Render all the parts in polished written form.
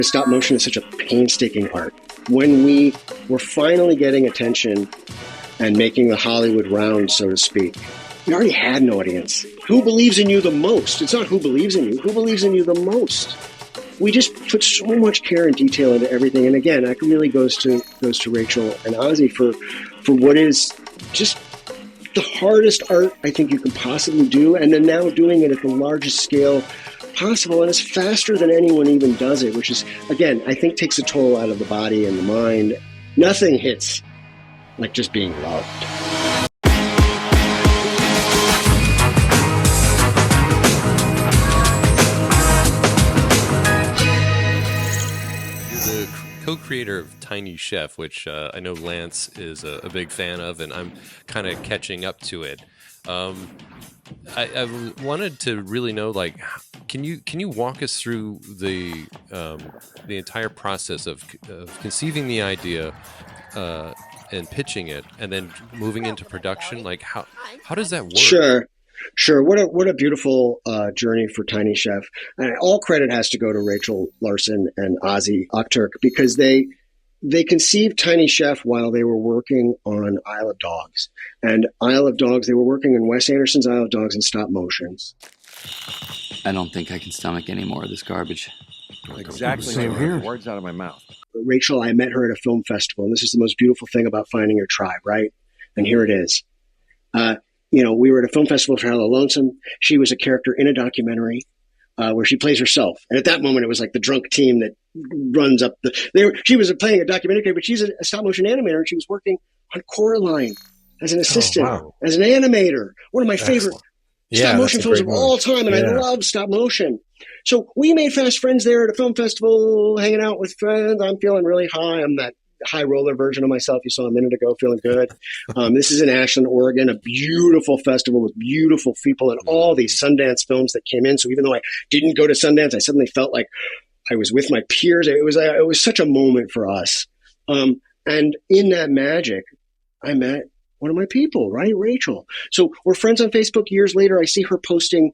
Stop motion is such a painstaking art. When we were finally getting attention and making the Hollywood round, so to speak, we already had an audience. Who believes in you the most? It's not who believes in you. Who believes in you the most? We just put so much care and detail into everything. And again, that really goes to Rachel and Ozzy for what is just the hardest art I think you can possibly do. And then now doing it at the largest scale possible, and it's faster than anyone even does it, which is, again, I think takes a toll out of the body and the mind. Nothing hits like just being loved. You're the co-creator of Tiny Chef, which I know Lance is a big fan of, and I'm kind of catching up to it. I wanted to really know, like, can you walk us through the entire process of conceiving the idea and pitching it, and then moving into production? Like, how does that work? Sure. What a beautiful journey for Tiny Chef. And all credit has to go to Rachel Larson and Ozzy Okturk, because they conceived Tiny Chef while they were working on Isle of Dogs. And Isle of Dogs, they were working in Wes Anderson's Isle of Dogs in stop motions. I don't think I can stomach any more of this garbage. Exactly. Same here. Words out of my mouth. Rachel, I met her at a film festival, and this is the most beautiful thing about finding your tribe, right? And here it is. We were at a film festival for Hello Lonesome. She was a character in a documentary where she plays herself. And at that moment, it was like the drunk team that runs up she was playing a documentary, but she's a stop motion animator, and she was working on Coraline as an assistant, as an animator. One of my favorite stop motion films of all time, and I love stop motion. So we made fast friends there at a film festival, hanging out with friends. I'm feeling really high. I'm that high roller version of myself you saw a minute ago, feeling good. This is in Ashland, Oregon, a beautiful festival with beautiful people and all these Sundance films that came in. So even though I didn't go to Sundance, I suddenly felt like I was with my peers. It was such a moment for us. And in that magic, I met one of my people, right? Rachel. So we're friends on Facebook. Years later, I see her posting.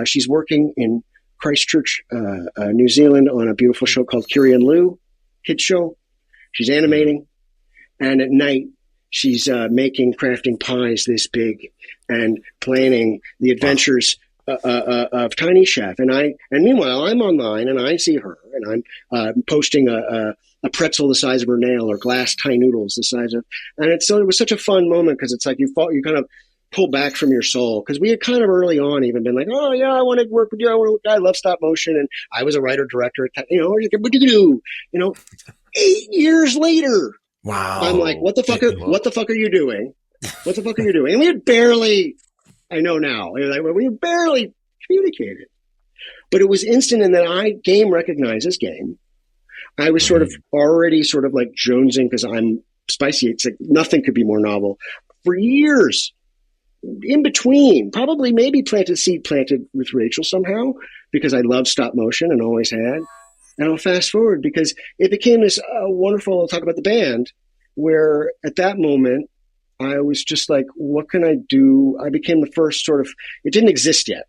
She's working in Christchurch, New Zealand, on a beautiful show called Curie and Lou, kids show. She's animating. And at night, she's crafting pies this big and planning the adventures of Tiny Chef. And meanwhile, I'm online and I see her, and I'm posting a pretzel the size of her nail, or glass Thai noodles the size of, and it was such a fun moment, because it's like you kind of pull back from your soul, because we had kind of early on even been like, oh yeah, I want to work with you. I love stop motion, and I was a writer director. What do you do? 8 years later, wow, I'm like, what the fuck are you doing? What the fuck are you doing? And we had barely. I know now. We barely communicated. But it was instant in that game recognizes game. I was sort of already sort of like jonesing, because I'm spicy. It's like nothing could be more novel. For years, in between, probably maybe planted with Rachel somehow, because I love stop motion and always had. And I'll fast forward, because it became this wonderful, I'll talk about the band, where at that moment, I was just like, what can I do? I became the first it didn't exist yet.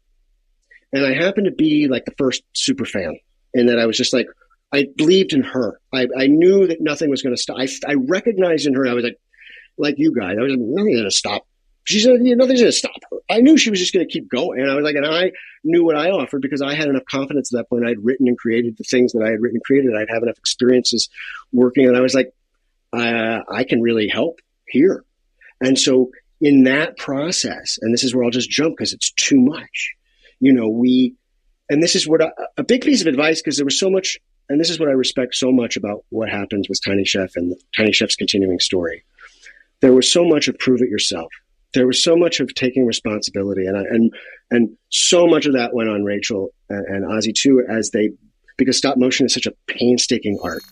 And I happened to be like the first super fan, in that I was just like, I believed in her. I knew that nothing was going to stop. I recognized in her, I was like you guys, I was like, nothing's going to stop. She said, nothing's going to stop her. I knew she was just going to keep going. And I was like, and I knew what I offered, because I had enough confidence at that point. I'd written and created the things that I had written and created. I'd have enough experiences working. And I was like, I can really help here. And so in that process, and this is where I'll just jump because it's too much, and this is what a big piece of advice, because there was so much, and this is what I respect so much about what happens with Tiny Chef and Tiny Chef's continuing story. There was so much of prove it yourself. There was so much of taking responsibility, and so much of that went on Rachel and Ozzy too, because stop motion is such a painstaking art.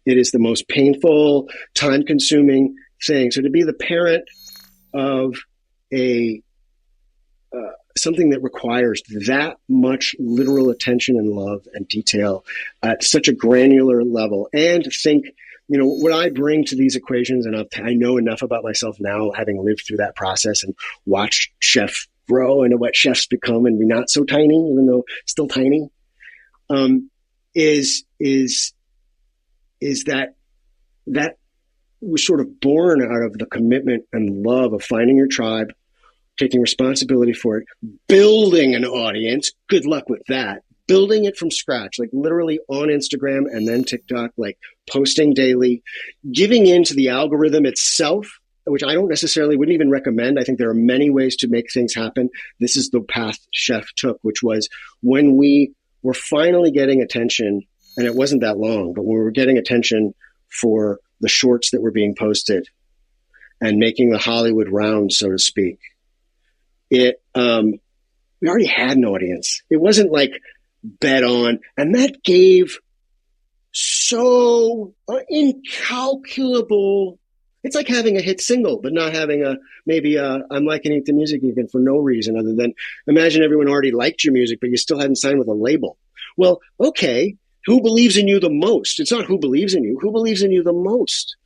It is the most painful, time-consuming thing. So to be the parent of something that requires that much literal attention and love and detail at such a granular level, and to think, what I bring to these equations, and I know enough about myself now, having lived through that process and watched chef grow into what chefs become and be not so tiny, even though still tiny, is that was sort of born out of the commitment and love of finding your tribe, taking responsibility for it, building an audience. Good luck with that. Building it from scratch, like literally on Instagram and then TikTok, like posting daily, giving in to the algorithm itself, which I don't necessarily wouldn't even recommend. I think there are many ways to make things happen. This is the path Chef took, which was when we were finally getting attention, and it wasn't that long, but when we were getting attention for the shorts that were being posted and making the Hollywood rounds, so to speak, we already had an audience. It wasn't like bet on, and that gave so incalculable. It's like having a hit single, but not having I'm liking it the music even for no reason other than imagine everyone already liked your music, but you still hadn't signed with a label. Well, okay, who believes in you the most? It's not who believes in you the most.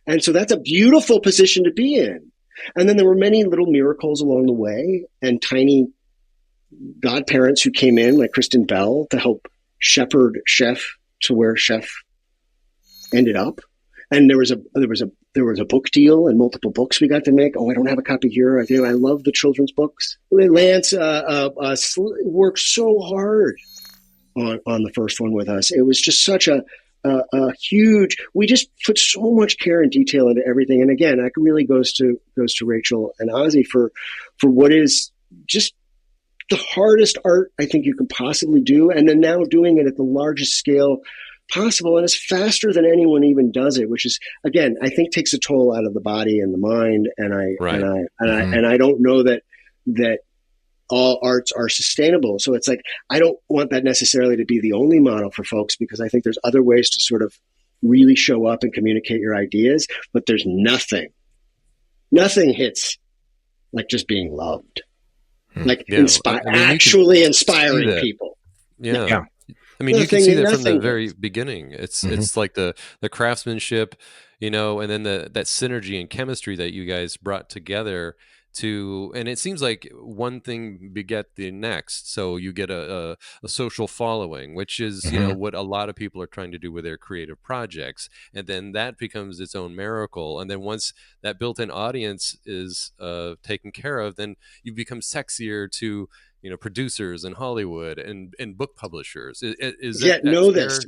And so that's a beautiful position to be in. And then there were many little miracles along the way and tiny godparents who came in, like Kristen Bell, to help shepherd Chef to where Chef ended up. And there was a book deal and multiple books we got to make. Oh, I don't have a copy here. I love the children's books. Lance worked so hard on the first one with us. It was just such a huge. We just put so much care and detail into everything. And again, that really goes to Rachel and Ozzy for what is just the hardest art I think you can possibly do. And then now doing it at the largest scale possible, and it's faster than anyone even does it, which is, again, I think takes a toll out of the body and the mind. And I don't know that all arts are sustainable. So it's like, I don't want that necessarily to be the only model for folks, because I think there's other ways to sort of really show up and communicate your ideas, but there's nothing hits like just being loved, like actually inspiring people. Yeah. I mean, you can see that from the very beginning. It's like the craftsmanship, and then that synergy and chemistry that you guys brought together and it seems like one thing beget the next. So you get a social following, which is, what a lot of people are trying to do with their creative projects. And then that becomes its own miracle. And then once that built-in audience is taken care of, then you become sexier to producers in Hollywood and book publishers. Know this.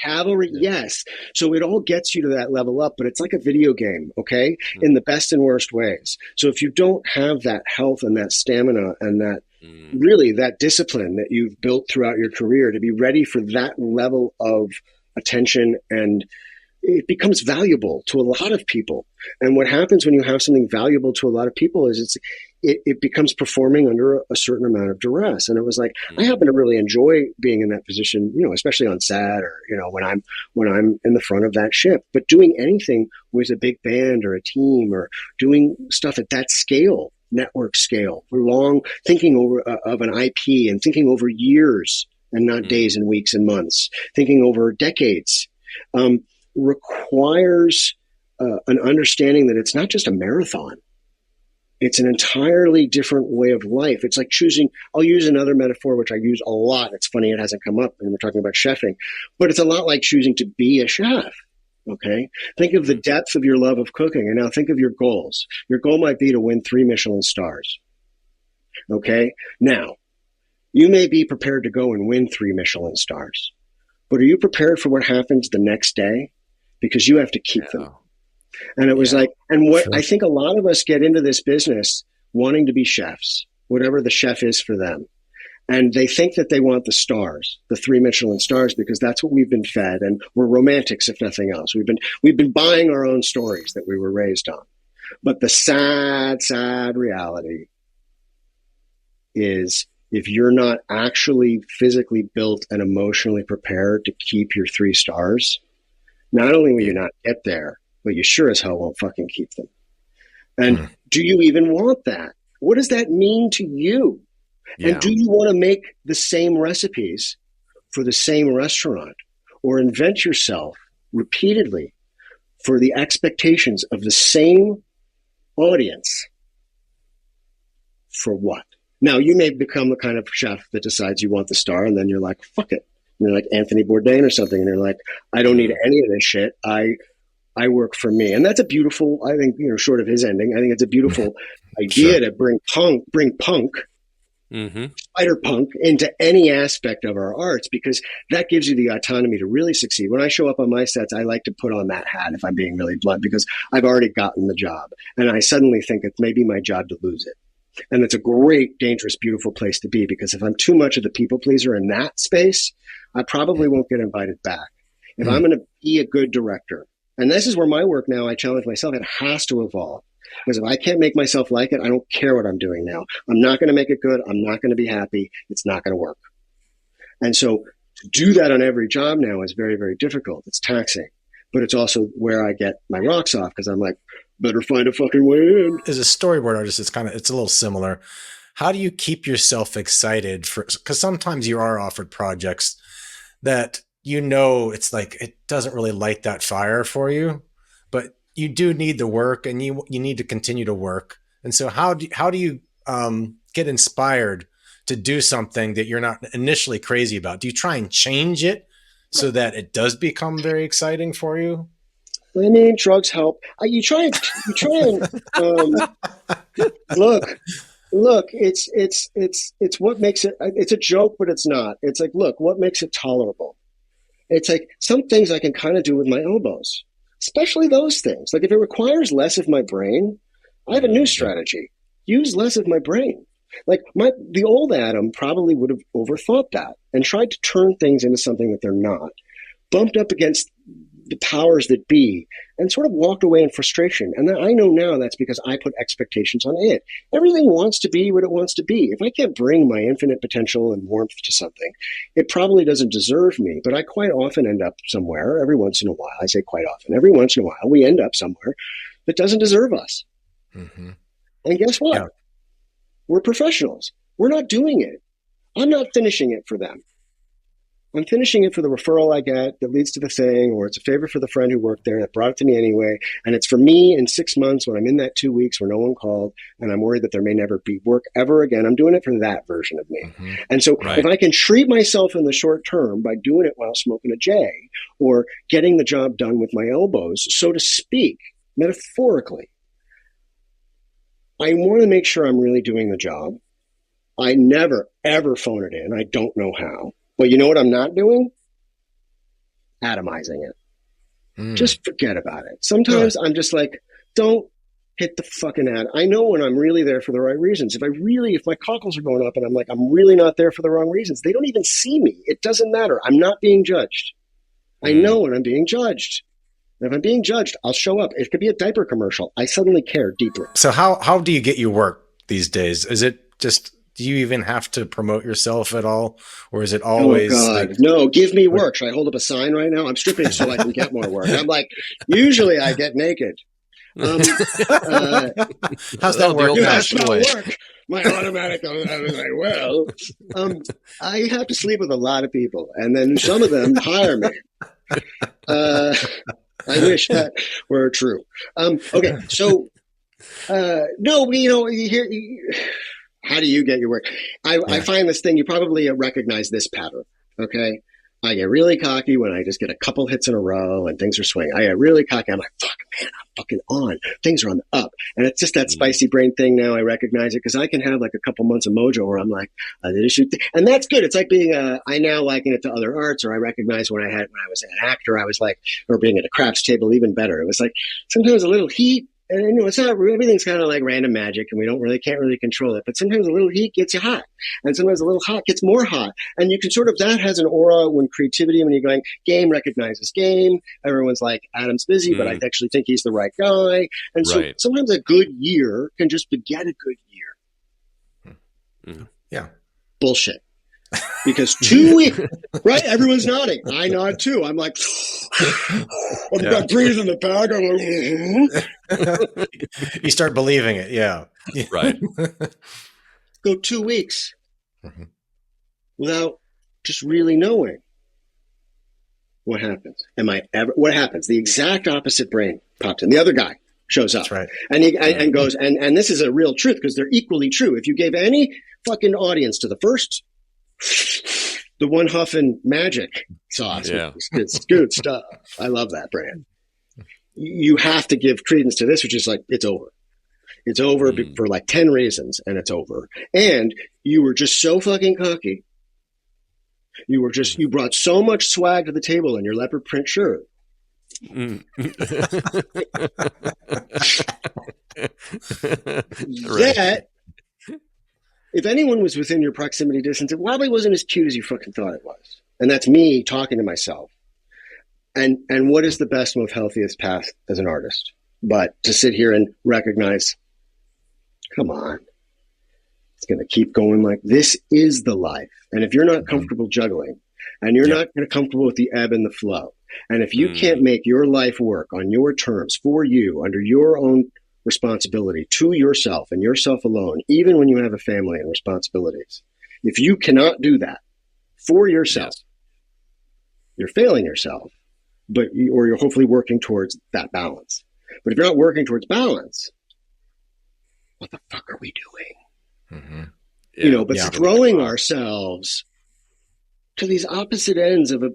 Cavalry, yes. So it all gets you to that level up, but it's like a video game, okay? In the best and worst ways. So if you don't have that health and that stamina and that really that discipline that you've built throughout your career to be ready for that level of attention, and it becomes valuable to a lot of people. And what happens when you have something valuable to a lot of people is it becomes performing under a certain amount of duress. And it was like, I happen to really enjoy being in that position, especially on set or, when I'm in the front of that ship, but doing anything with a big band or a team or doing stuff at that scale, network scale, for thinking over of an IP and thinking over years and not days and weeks and months, thinking over decades, requires an understanding that it's not just a marathon. It's an entirely different way of life. It's like choosing, I'll use another metaphor, which I use a lot. It's funny it hasn't come up and we're talking about chefing, but it's a lot like choosing to be a chef. Okay. Think of the depth of your love of cooking. And now think of your goals. Your goal might be to win 3 Michelin stars. Okay. Now, you may be prepared to go and win 3 Michelin stars, but are you prepared for what happens the next day? Because you have to keep them. And it was like, and what I think a lot of us get into this business wanting to be chefs, whatever the chef is for them. And they think that they want the stars, the 3 Michelin stars, because that's what we've been fed. And we're romantics, if nothing else. We've been buying our own stories that we were raised on. But the sad, sad reality is if you're not actually physically built and emotionally prepared to keep your 3 stars, not only will you not get there, but you sure as hell won't fucking keep them. And do you even want that? What does that mean to you? Yeah. And do you want to make the same recipes for the same restaurant or invent yourself repeatedly for the expectations of the same audience? For what? Now, you may become the kind of chef that decides you want the star and then you're like, fuck it. They're like Anthony Bourdain or something, and they're like, I don't need any of this shit. I work for me. And that's a beautiful, I think, short of his ending, I think it's a beautiful idea to bring punk, spider punk into any aspect of our arts, because that gives you the autonomy to really succeed. When I show up on my sets, I like to put on that hat, if I'm being really blunt, because I've already gotten the job. And I suddenly think it's maybe my job to lose it. And it's a great, dangerous, beautiful place to be, because if I'm too much of the people pleaser in that space, I probably won't get invited back. If I'm going to be a good director, and this is where my work now, I challenge myself, it has to evolve. Because if I can't make myself like it, I don't care what I'm doing now. I'm not going to make it good. I'm not going to be happy. It's not going to work. And so to do that on every job now is very, very difficult. It's taxing. But it's also where I get my rocks off, because I'm like, better find a fucking way in. As a storyboard artist, it's a little similar. How do you keep yourself excited because sometimes you are offered projects that it's like it doesn't really light that fire for you, but you do need the work and you need to continue to work. And so how do you get inspired to do something that you're not initially crazy about? Do you try and change it so that it does become very exciting for you? I mean, drugs help. You try and look, it's what makes it, it's a joke, but it's not. It's like, look, what makes it tolerable? It's like some things I can kind of do with my elbows, especially those things. Like if it requires less of my brain, I have a new strategy. Use less of my brain. Like the old Adam probably would have overthought that and tried to turn things into something that they're not, bumped up against the powers that be, and sort of walked away in frustration. And I know now that's because I put expectations on it. Everything wants to be what it wants to be. If I can't bring my infinite potential and warmth to something, it probably doesn't deserve me. But I quite often end up somewhere, every once in a while, I say quite often, every once in a while, we end up somewhere that doesn't deserve us. Mm-hmm. And guess what? Yeah. We're professionals. We're not doing it. I'm not finishing it for them. I'm finishing it for the referral I get that leads to the thing, or it's a favor for the friend who worked there that brought it to me anyway. And it's for me in 6 months when I'm in that 2 weeks where no one called and I'm worried that there may never be work ever again. I'm doing it for that version of me. Mm-hmm. And so if I can treat myself in the short term by doing it while smoking a J or getting the job done with my elbows, so to speak, metaphorically, I want to make sure I'm really doing the job. I never, ever phone it in. I don't know how. But you know what I'm not doing? Atomizing it. Just forget about it. Sometimes I'm just like, don't hit the fucking ad. I know when I'm really there for the right reasons. If my cockles are going up and I'm like, I'm really not there for the wrong reasons, they don't even see me. It doesn't matter. I'm not being judged. I know when I'm being judged. And if I'm being judged, I'll show up. It could be a diaper commercial. I suddenly care deeply. So how do you get your work these days? Is it just, do you even have to promote yourself at all? Or is it always? Oh God, no, give me work. Should I hold up a sign right now? I'm stripping so I can get more work. I'm like, usually I get naked. How's that work? That's not work. My automatic, I was like, well, I have to sleep with a lot of people. And then some of them hire me. I wish that were true. Okay, so no, how do you get your work? I find this thing, you probably recognize this pattern, okay? I get really cocky when I just get a couple hits in a row and things are swinging. I get really cocky. I'm like, fuck, man, I'm fucking on. Things are on the up. And it's just that spicy brain thing now. I recognize it because I can have like a couple months of mojo where I'm like, I did a shoot. And that's good. It's like being I now liken it to other arts, or I recognize when I was an actor, I was like, or being at a craps table, even better. It was like sometimes a little heat. And it's not, everything's kind of like random magic and we can't really control it. But sometimes a little heat gets you hot. And sometimes a little hot gets more hot. And you can that has an aura when creativity, when you're going, game recognizes game. Everyone's like, Adam's busy, but I actually think he's the right guy. And so sometimes a good year can just beget a good year. Yeah. Bullshit. Because 2 weeks, right? Everyone's nodding. I nod too. I'm like, I've got breeze in the bag. I'm like, you start believing it. Yeah. Right. Go 2 weeks without just really knowing what happens. What happens? The exact opposite brain pops in. The other guy shows up. That's right. And he and goes, and this is a real truth because they're equally true. If you gave any fucking audience to the first the one huffing magic sauce. Yeah. It's good stuff. I love that brand. You have to give credence to this, which is like, it's over. It's over for like 10 reasons, and it's over. And you were just so fucking cocky. You brought so much swag to the table in your leopard print shirt. Yet, if anyone was within your proximity distance, it probably wasn't as cute as you fucking thought it was. And that's me talking to myself. And what is the best, most healthiest path as an artist? But to sit here and recognize, come on, it's going to keep going like this is the life. And if you're not comfortable juggling, and you're not comfortable with the ebb and the flow, and if you can't make your life work on your terms for you, under your own responsibility to yourself and yourself alone, even when you have a family and responsibilities, if you cannot do that for yourself, you're failing yourself, or you're hopefully working towards that balance. But if you're not working towards balance, what the fuck are we doing? Throwing ourselves to these opposite ends of a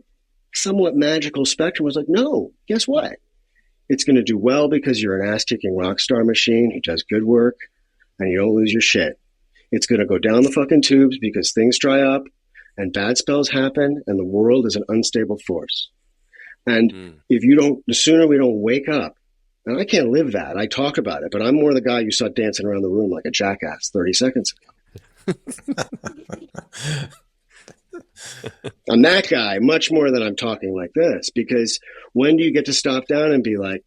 somewhat magical spectrum was like, no, guess what? It's going to do well because you're an ass-kicking rock star machine who does good work and you don't lose your shit. It's going to go down the fucking tubes because things dry up and bad spells happen and the world is an unstable force. And if you don't, the sooner we don't wake up, and I can't live that. I talk about it, but I'm more the guy you saw dancing around the room like a jackass 30 seconds ago. I'm that guy much more than I'm talking like this, because when do you get to stop down and be like,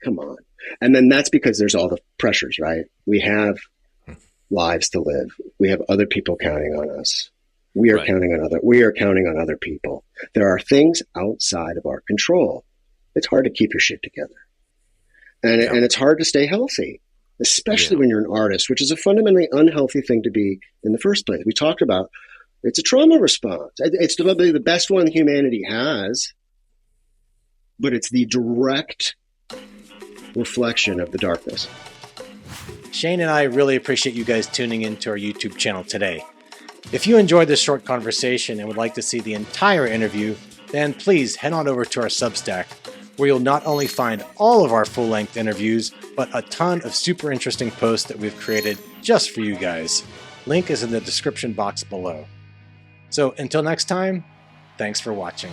come on? And then that's because there's all the pressures, right? We have lives to live. We have other people counting on us. We are counting on other people. There are things outside of our control. It's hard to keep your shit together. And it's hard to stay healthy, especially when you're an artist, which is a fundamentally unhealthy thing to be in the first place. We talked about it's a trauma response. It's probably the best one humanity has, but it's the direct reflection of the darkness. Shane and I really appreciate you guys tuning into our YouTube channel today. If you enjoyed this short conversation and would like to see the entire interview, then please head on over to our Substack, where you'll not only find all of our full-length interviews, but a ton of super interesting posts that we've created just for you guys. Link is in the description box below. So until next time, thanks for watching.